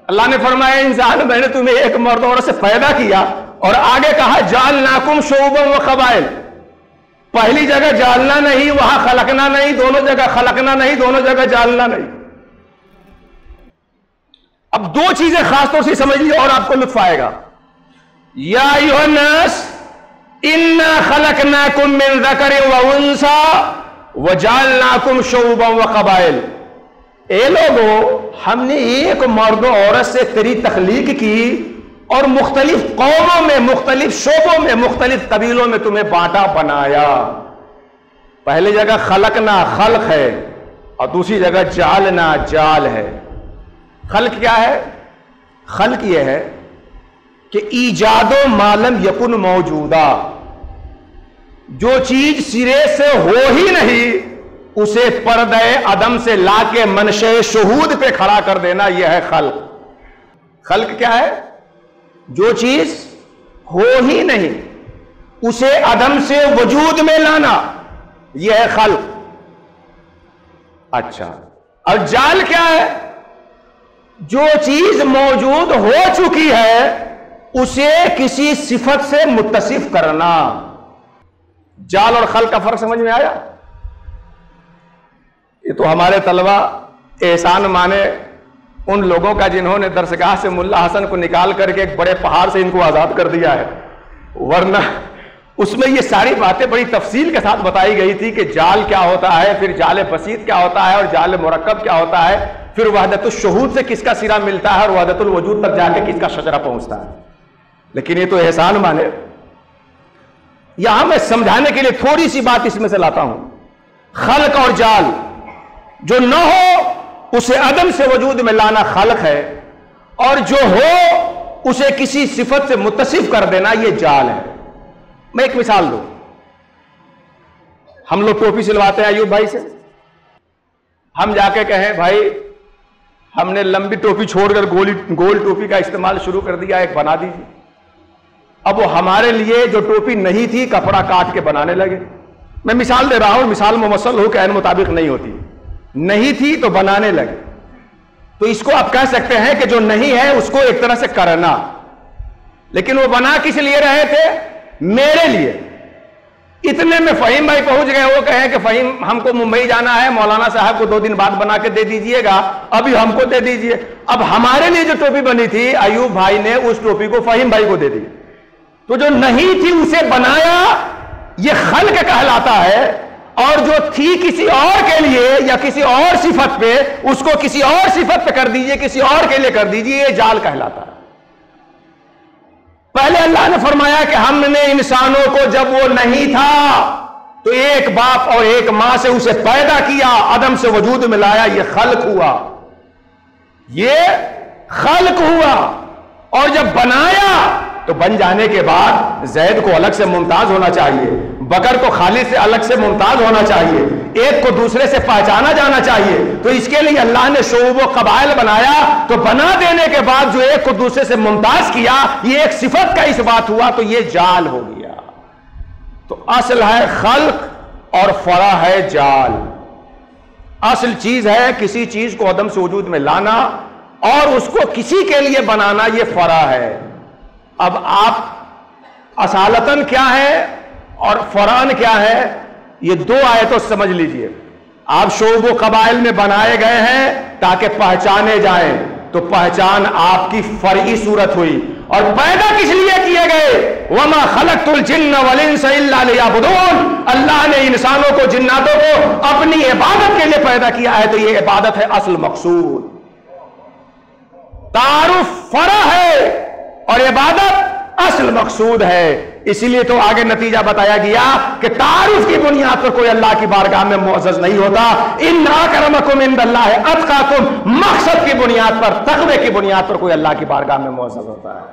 اللہ نے فرمایا انسان میں نے تمہیں ایک مرد عورت سے پیدا کیا، اور آگے کہا جعلناکم شعوبا و قبائل. پہلی جگہ جالنا نہیں، وہاں خلقنا نہیں، دونوں جگہ خلقنا نہیں، دونوں جگہ جالنا نہیں. اب دو چیزیں خاص طور سے سمجھ لیجیے اور آپ کو لطف آئے گا. یا ایھا الناس انا خلقناکم من ذکر و انثی وجعلناکم شعوبا و قبائل. اے لوگو، ہم نے ایک مرد و عورت سے تیری تخلیق کی اور مختلف قوموں میں، مختلف شعبوں میں، مختلف قبیلوں میں تمہیں بانٹا بنایا. پہلی جگہ خلقنا خلق ہے، اور دوسری جگہ جعلنا جال ہے. خلق کیا ہے؟ خلق یہ ہے کہ ایجاد و معلم یکن موجودہ، جو چیز سرے سے ہو ہی نہیں اسے پردہ عدم سے لا کے منشے شہود پہ کھڑا کر دینا، یہ ہے خلق. خلق کیا ہے؟ جو چیز ہو ہی نہیں اسے عدم سے وجود میں لانا، یہ ہے خلق. اچھا، اور جال کیا ہے؟ جو چیز موجود ہو چکی ہے اسے کسی صفت سے متصف کرنا. جال اور خلق کا فرق سمجھ میں آیا؟ یہ تو ہمارے طلبہ احسان مانے ان لوگوں کا جنہوں نے درسگاہ سے ملا حسن کو نکال کر کے ایک بڑے پہاڑ سے ان کو آزاد کر دیا ہے، ورنہ اس میں یہ ساری باتیں بڑی تفصیل کے ساتھ بتائی گئی تھی کہ جال کیا ہوتا ہے، پھر جال بسیط کیا ہوتا ہے، اور جال مرکب کیا ہوتا ہے، پھر وحدت الشہود سے کس کا سرا ملتا ہے، اور وحدت الوجود تک جا کے کس کا شجرہ پہنچتا ہے. لیکن یہ تو احسان مانے. یہاں میں سمجھانے کے لیے تھوڑی سی بات اس میں سے لاتا ہوں. خلق اور جال، جو نہ ہو اسے عدم سے وجود میں لانا خلق ہے، اور جو ہو اسے کسی صفت سے متصف کر دینا یہ جال ہے. میں ایک مثال دوں. ہم لوگ ٹوپی سلواتے ہیں ایوب بھائی سے. ہم جا کے کہیں بھائی ہم نے لمبی ٹوپی چھوڑ کر گول ٹوپی کا استعمال شروع کر دیا، ایک بنا دیجیے. اب وہ ہمارے لیے جو ٹوپی نہیں تھی کپڑا کاٹ کے بنانے لگے. میں مثال دے رہا ہوں، مثال ممثل ہو کہ عین مطابق نہیں ہوتی. نہیں تھی تو بنانے لگے. تو اس کو آپ کہہ سکتے ہیں کہ جو نہیں ہے اس کو ایک طرح سے کرنا. لیکن وہ بنا کس لیے رہے تھے؟ میرے لیے. اتنے میں فہیم بھائی پہنچ گئے، وہ کہیں کہ فہیم ہم کو ممبئی جانا ہے، مولانا صاحب کو 2 دن بعد بنا کے دے دیجئے گا، ابھی ہم کو دے دیجئے. اب ہمارے لیے جو ٹوپی بنی تھی ایوب بھائی نے اس ٹوپی کو فہیم بھائی کو دے دی. تو جو نہیں تھی اسے بنایا، یہ خلق کہلاتا ہے. اور جو تھی کسی اور کے لیے یا کسی اور صفت پہ، اس کو کسی اور صفت پہ کر دیجئے، کسی اور کے لیے کر دیجئے، یہ جال کہلاتا ہے. پہلے اللہ نے فرمایا کہ ہم نے انسانوں کو جب وہ نہیں تھا تو ایک باپ اور ایک ماں سے اسے پیدا کیا، عدم سے وجود میں لایا، یہ خلق ہوا. یہ خلق ہوا. اور جب بنایا تو بن جانے کے بعد زید کو الگ سے ممتاز ہونا چاہیے، بکر کو خالد سے الگ سے ممتاز ہونا چاہیے، ایک کو دوسرے سے پہچانا جانا چاہیے. تو اس کے لیے اللہ نے شعوب و قبائل بنایا. تو بنا دینے کے بعد جو ایک کو دوسرے سے ممتاز کیا، یہ ایک صفت کا اس بات ہوا، تو یہ جال ہو گیا. تو اصل ہے خلق اور فرع ہے جال. اصل چیز ہے کسی چیز کو عدم سے وجود میں لانا، اور اس کو کسی کے لیے بنانا، یہ فرع ہے. اب آپ اصالتاً کیا ہے اور فرعاً کیا ہے، یہ 2 آیتوں سمجھ لیجئے. آپ شعوب و قبائل میں بنائے گئے ہیں تاکہ پہچانے جائیں، تو پہچان آپ کی فرعی صورت ہوئی. اور پیدا کس لیے کیے گئے؟ وَمَا خَلَقْتُ الْجِنَّ وَالْإِنسَ إِلَّا لِيَعْبُدُونَ. اللہ نے انسانوں کو، جناتوں کو اپنی عبادت کے لیے پیدا کیا ہے. تو یہ عبادت ہے اصل مقصود. تعارف فرع ہے اور عبادت اصل مقصود ہے. اسی لیے تو آگے نتیجہ بتایا گیا کہ تعارف کی بنیاد پر کوئی اللہ کی بارگاہ میں معزز نہیں ہوتا. ان اکرمکم عند اللہ اتقاکم، مقصد کی بنیاد پر، تقوی کی بنیاد پر کوئی اللہ کی بارگاہ میں معزز ہوتا ہے.